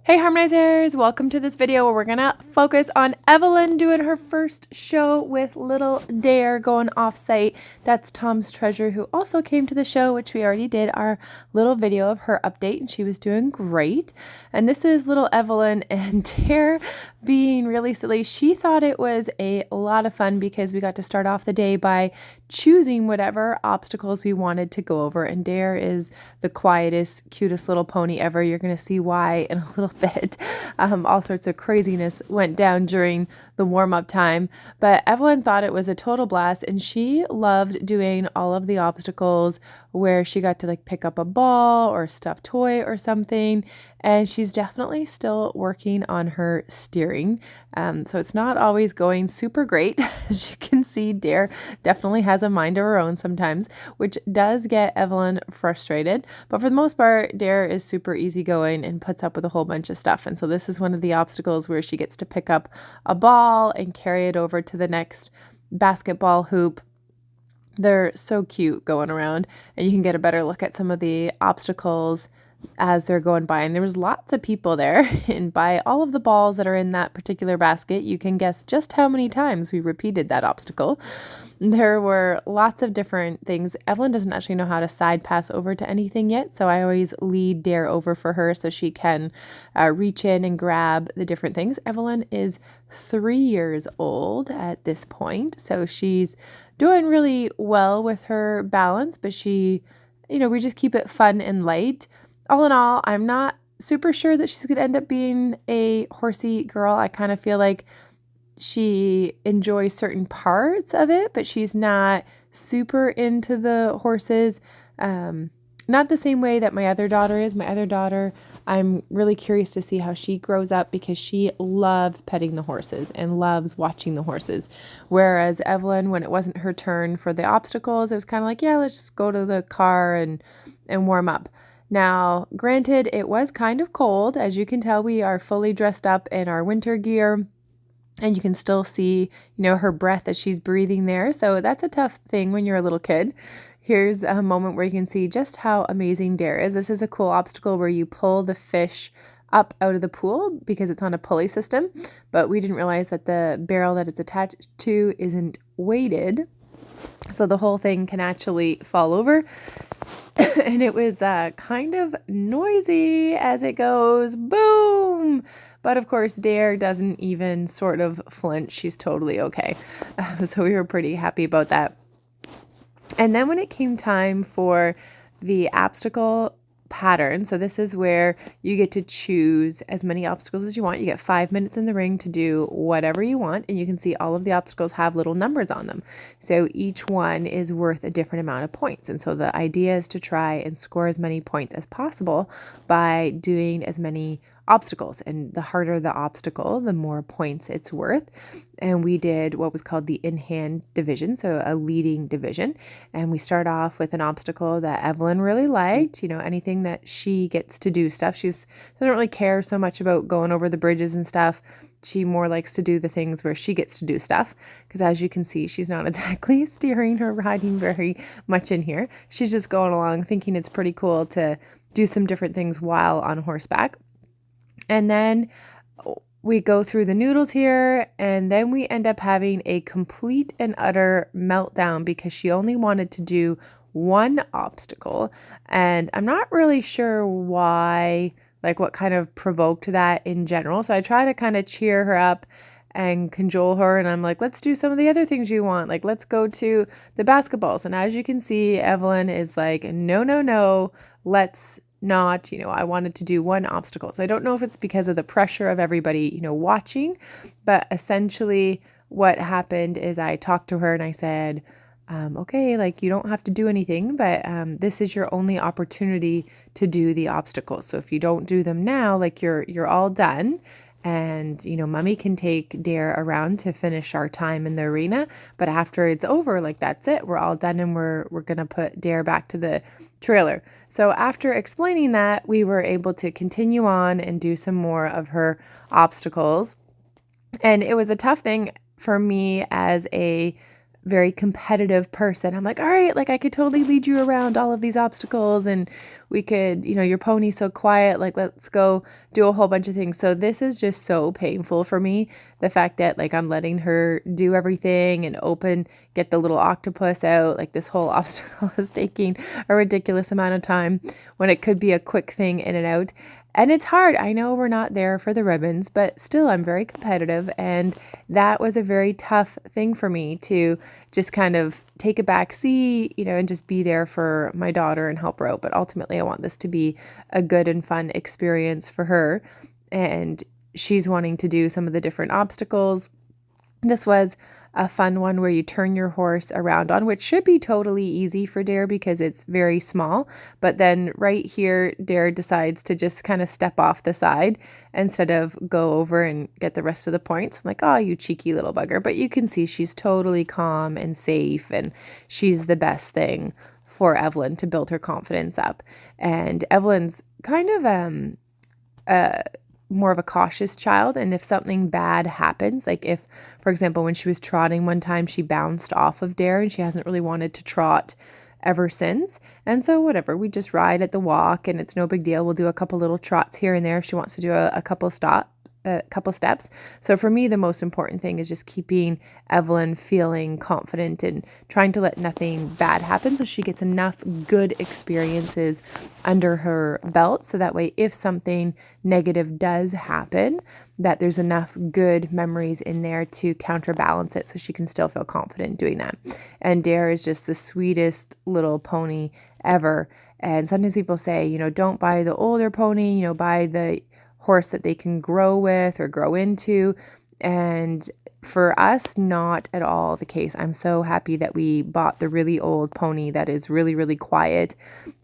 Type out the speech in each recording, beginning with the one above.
Hey Harmonizers, welcome to this video where we're gonna focus on Evelyn doing her first show with little Dare going off-site. That's Tom's Treasure, who also came to the show, which we already did our little video of her update, and she was doing great. And this is little Evelyn and Dare being really silly. She thought it was a lot of fun because we got to start off the day by choosing whatever obstacles we wanted to go over, and Dare is the quietest, cutest little pony ever. You're gonna see why in a little bit. All sorts of craziness went down during the warm-up time, but Evelyn thought it was a total blast, and she loved doing all of the obstacles where she got to like pick up a ball or a stuffed toy or something. And she's definitely still working on her steering. So it's not always going super great. As you can see, Dare definitely has a mind of her own sometimes, which does get Evelyn frustrated. But for the most part, Dare is super easygoing and puts up with a whole bunch of stuff. And so this is one of the obstacles where she gets to pick up a ball and carry it over to the next basketball hoop. They're so cute going around, and you can get a better look at some of the obstacles as they're going by. And there was lots of people there, and by all of the balls that are in that particular basket, you can guess just how many times we repeated that obstacle. There were lots of different things. Evelyn doesn't actually know how to side pass over to anything yet, so I always lead Dare over for her so she can reach in and grab the different things. Evelyn is 3 years old at this point, so she's doing really well with her balance, but she, we just keep it fun and light. All in all, I'm not super sure that she's going to end up being a horsey girl. I kind of feel like she enjoys certain parts of it, but she's not super into the horses. Not the same way that my other daughter is. My other daughter, I'm really curious to see how she grows up because she loves petting the horses and loves watching the horses. Whereas Evelyn, when it wasn't her turn for the obstacles, it was kind of like, yeah, let's just go to the car and warm up. Now, granted, it was kind of cold. As you can tell, we are fully dressed up in our winter gear. And you can still see, her breath as she's breathing there. So that's a tough thing when you're a little kid. Here's a moment where you can see just how amazing Dare is. This is a cool obstacle where you pull the fish up out of the pool because it's on a pulley system. But we didn't realize that the barrel that it's attached to isn't weighted. So the whole thing can actually fall over. And it was kind of noisy as it goes boom. But of course, Dare doesn't even sort of flinch. She's totally okay. So we were pretty happy about that. And then when it came time for the obstacle pattern, so this is where you get to choose as many obstacles as you want. You get 5 minutes in the ring to do whatever you want, and you can see all of the obstacles have little numbers on them. So each one is worth a different amount of points. And so the idea is to try and score as many points as possible by doing as many obstacles, and the harder the obstacle, the more points it's worth. And we did what was called the in-hand division, so a leading division. And we start off with an obstacle that Evelyn really liked, anything that she gets to do stuff. She doesn't really care so much about going over the bridges and stuff. She more likes to do the things where she gets to do stuff, because as you can see, she's not exactly steering or riding very much in here. She's just going along thinking it's pretty cool to do some different things while on horseback. And then we go through the noodles here, and then we end up having a complete and utter meltdown because she only wanted to do one obstacle. And I'm not really sure why, like what kind of provoked that in general. So I try to kind of cheer her up and cajole her, and I'm like, let's do some of the other things you want. Like, let's go to the basketballs. And as you can see, Evelyn is like, no, let's not, I wanted to do one obstacle. So I don't know if it's because of the pressure of everybody, watching, but essentially what happened is I talked to her and I said, okay, like you don't have to do anything, but this is your only opportunity to do the obstacles. So if you don't do them now, like you're all done. And, mommy can take Dare around to finish our time in the arena. But after it's over, like that's it. We're all done, and we're going to put Dare back to the trailer. So after explaining that, we were able to continue on and do some more of her obstacles. And it was a tough thing for me as a very competitive person. I'm like, all right, like I could totally lead you around all of these obstacles and we could, your pony's so quiet, like let's go do a whole bunch of things. So this is just so painful for me. The fact that like I'm letting her do everything and get the little octopus out, like this whole obstacle is taking a ridiculous amount of time when it could be a quick thing in and out. And it's hard. I know we're not there for the ribbons, but still I'm very competitive. And that was a very tough thing for me to just kind of take a back seat, and just be there for my daughter and help her out. But ultimately I want this to be a good and fun experience for her. And she's wanting to do some of the different obstacles. This was a fun one where you turn your horse around on, which should be totally easy for Dare because it's very small. But then right here, Dare decides to just kind of step off the side instead of go over and get the rest of the points. I'm like, oh, you cheeky little bugger. But you can see she's totally calm and safe, and she's the best thing for Evelyn to build her confidence up. And Evelyn's kind of more of a cautious child. And if something bad happens, like if, for example, when she was trotting one time, she bounced off of Dare and she hasn't really wanted to trot ever since. And so whatever, we just ride at the walk and it's no big deal. We'll do a couple little trots here and there if she wants to do a couple steps. So for me, the most important thing is just keeping Evelyn feeling confident and trying to let nothing bad happen so she gets enough good experiences under her belt. So that way, if something negative does happen, that there's enough good memories in there to counterbalance it so she can still feel confident doing that. And Dare is just the sweetest little pony ever. And sometimes people say, don't buy the older pony, buy the horse that they can grow with or grow into. And for us, not at all the case. I'm so happy that we bought the really old pony that is really, really quiet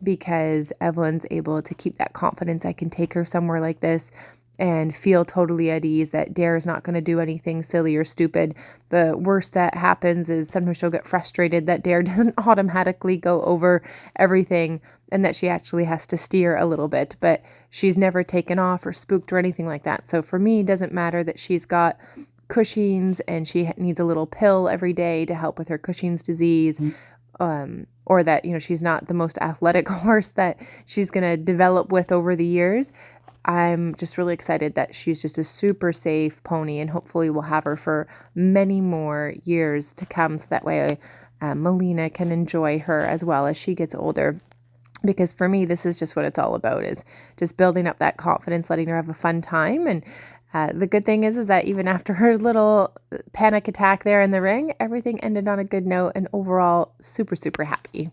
because Evelyn's able to keep that confidence. I can take her somewhere like this and feel totally at ease that Dare is not going to do anything silly or stupid. The worst that happens is sometimes she'll get frustrated that Dare doesn't automatically go over everything and that she actually has to steer a little bit, but she's never taken off or spooked or anything like that. So for me, it doesn't matter that she's got Cushing's and she needs a little pill every day to help with her Cushing's disease, or that, she's not the most athletic horse that she's going to develop with over the years. I'm just really excited that she's just a super safe pony, and hopefully we'll have her for many more years to come. So that way Melina can enjoy her as well as she gets older. Because for me, this is just what it's all about, is just building up that confidence, letting her have a fun time. And the good thing is that even after her little panic attack there in the ring, everything ended on a good note and overall super, super happy.